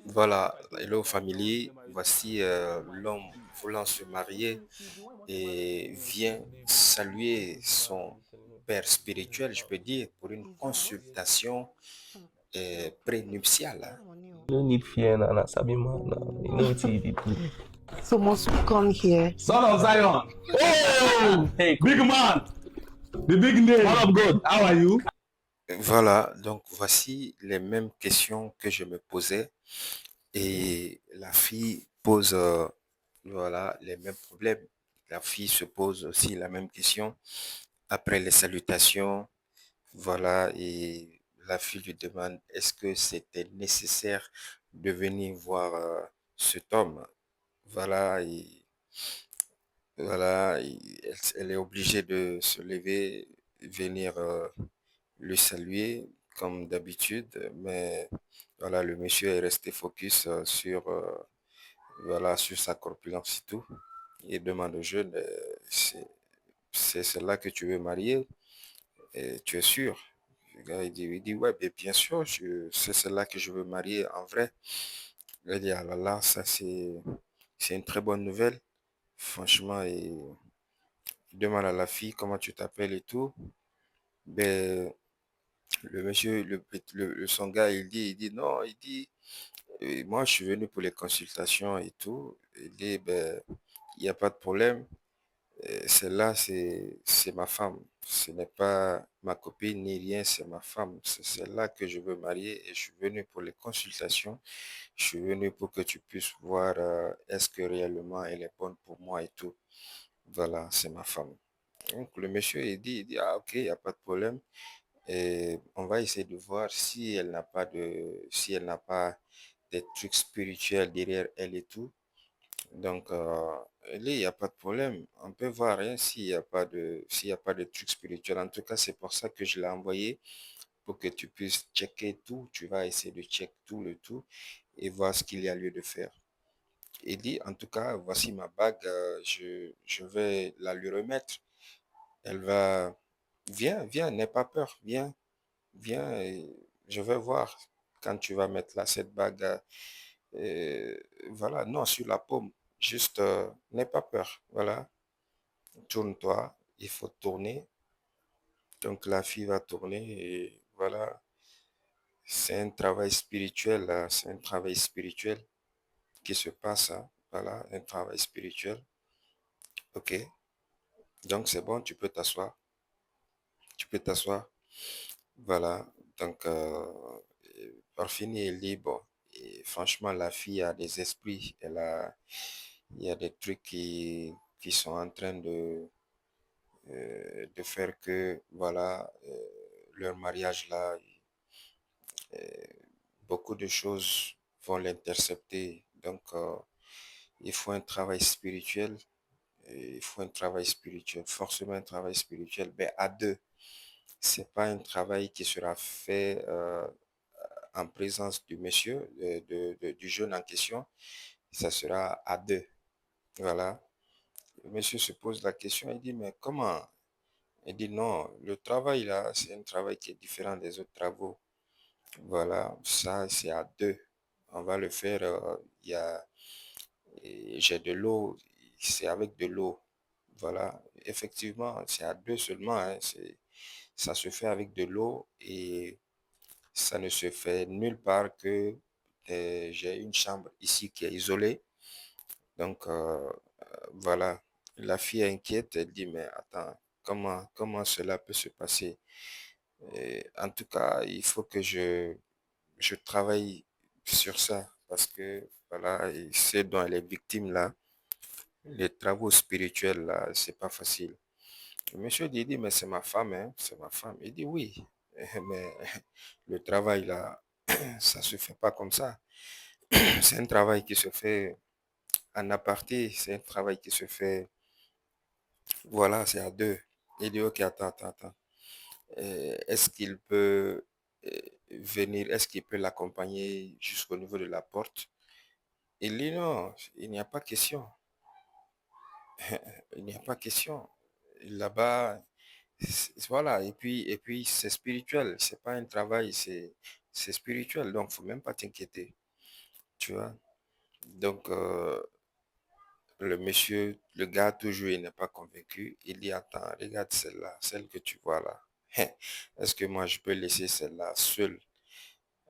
Voilà, hello family, voici l'homme voulant se marier et vient saluer son père spirituel, je peux dire, pour une consultation prénuptiale. No need fear, Nana. Sabi man, you know what he did do. So must we come here? Son of Zion. Oh, Hey, big man. The big name. Man of God. How are you? Voilà, donc voici les mêmes questions que je me posais et la fille pose voilà, les mêmes problèmes. La fille se pose aussi la même question après les salutations. Voilà, et la fille lui demande, est-ce que c'était nécessaire de venir voir cet homme? Voilà, elle est obligée de se lever, venir le saluer comme d'habitude, mais voilà, le monsieur est resté focus sur, voilà, sur sa corpulence et tout. Il demande au jeune, c'est celle-là que tu veux marier? Et tu es sûr? Le gars, il dit ouais, ben, bien sûr, c'est celle-là que je veux marier en vrai. Il dit, ah là là, ça c'est une très bonne nouvelle. Franchement, et il demande à la fille comment tu t'appelles et tout. Ben, le monsieur, son gars, il dit non, il dit, moi je suis venu pour les consultations et tout. Il dit, ben, il n'y a pas de problème. Celle-là, c'est ma femme. Ce n'est pas ma copine ni rien, c'est ma femme. C'est celle-là que je veux marier et je suis venu pour les consultations. Je suis venu pour que tu puisses voir est-ce que réellement elle est bonne pour moi et tout. Voilà, c'est ma femme. Donc le monsieur, il dit, ah ok, il n'y a pas de problème. Et on va essayer de voir si elle n'a pas des trucs spirituels derrière elle et tout. Donc, là, il n'y a pas de problème. On peut voir hein, s'il y a pas de trucs spirituels. En tout cas, c'est pour ça que je l'ai envoyé pour que tu puisses checker tout. Tu vas essayer de checker tout le tout et voir ce qu'il y a lieu de faire. Il dit, en tout cas, voici ma bague, je vais la lui remettre. Elle va, viens, n'aie pas peur, viens, et je vais voir quand tu vas mettre là cette bague, voilà, non, sur la paume, juste, n'aie pas peur, voilà, tourne-toi, il faut tourner. Donc la fille va tourner et voilà, c'est un travail spirituel, c'est un travail spirituel qui se passe, hein, voilà, un travail spirituel. Ok, donc c'est bon, tu peux t'asseoir, tu peux t'asseoir, voilà, donc par fini, il dit, bon, et franchement, la fille a des esprits, il y a des trucs qui sont en train de faire que, voilà, leur mariage là, euh, beaucoup de choses vont l'intercepter. Donc, il faut un travail spirituel, il faut un travail spirituel, forcément un travail spirituel, mais à deux. C'est pas un travail qui sera fait en présence du monsieur, du jeune en question. Ça sera à deux. Voilà. Le monsieur se pose la question, il dit, mais comment? Il dit, non, le travail là, c'est un travail qui est différent des autres travaux. Voilà, ça, c'est à deux. On va le faire, j'ai de l'eau, c'est avec de l'eau. Voilà, effectivement, c'est à deux seulement, hein, ça se fait avec de l'eau et ça ne se fait nulle part que j'ai une chambre ici qui est isolée. Donc, voilà, la fille est inquiète, elle dit, mais attends, comment cela peut se passer? Et en tout cas, il faut que je travaille sur ça parce que, voilà, et c'est dont elle est victime là, les travaux spirituels là, c'est pas facile. Le monsieur dit, mais c'est ma femme, hein, c'est ma femme. Il dit, oui, mais le travail là, ça se fait pas comme ça. C'est un travail qui se fait en aparté, c'est un travail qui se fait, voilà, c'est à deux. Il dit, ok, attends. Est-ce qu'il peut venir, est-ce qu'il peut l'accompagner jusqu'au niveau de la porte? Il dit, non, il n'y a pas question. Il n'y a pas question. Là-bas, voilà, et puis c'est spirituel, c'est pas un travail, c'est spirituel, donc faut même pas t'inquiéter. tu vois. Donc, le gars, toujours, il n'est pas convaincu. Il dit, attends, regarde celle-là, celle que tu vois là. Est-ce que moi, je peux laisser celle-là seule,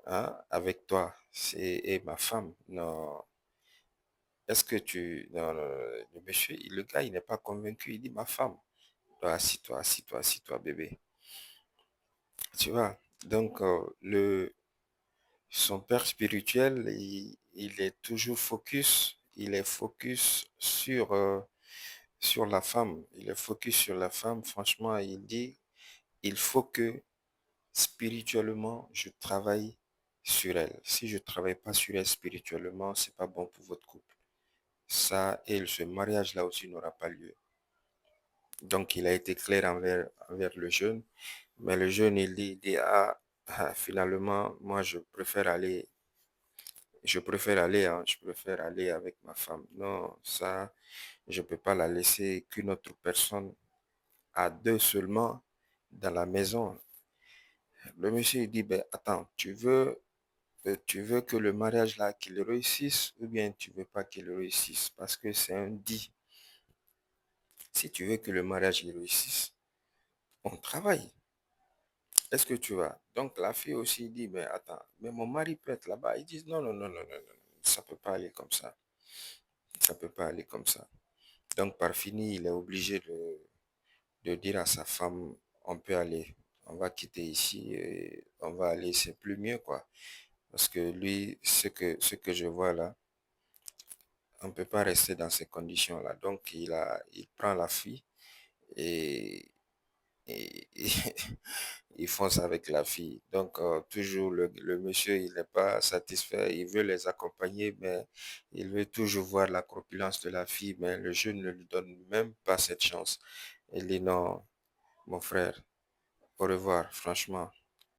hein, avec toi et ma femme? Non. Est-ce que tu... Non, non, non, le monsieur, le gars, il n'est pas convaincu. Il dit, ma femme. Assis-toi, assis-toi, assis-toi, bébé. Tu vois? Donc, son père spirituel, il est toujours focus. Il est focus sur la femme. Il est focus sur la femme. Franchement, il dit, il faut que spirituellement, je travaille sur elle. Si je ne travaille pas sur elle spirituellement, c'est pas bon pour votre couple. Ça, et ce mariage-là aussi n'aura pas lieu. Donc, il a été clair envers le jeune. Mais le jeune, il dit, ah, finalement, moi, je préfère aller avec ma femme. Non, ça, je ne peux pas la laisser qu'une autre personne à deux seulement dans la maison. Le monsieur, il dit, ben, attends, tu veux que le mariage là, qu'il réussisse ou bien tu veux pas qu'il réussisse? Parce que c'est un dit. Si tu veux que le mariage il réussisse, on travaille. Est-ce que tu vas? Donc la fille aussi dit, mais attends, mais mon mari peut être là-bas. Ils disent, non, non, non, non, non, non, ça peut pas aller comme ça. Ça peut pas aller comme ça. Donc par fini, il est obligé de dire à sa femme, on peut aller, on va quitter ici et on va aller, c'est plus mieux, quoi. Parce que lui, ce que je vois là, on ne peut pas rester dans ces conditions-là. Donc il prend la fille et, et il fonce avec la fille. Donc, toujours, le monsieur, il n'est pas satisfait. Il veut les accompagner, mais il veut toujours voir la corpulence de la fille, mais le jeune ne lui donne même pas cette chance. Il dit non, mon frère, au revoir, franchement.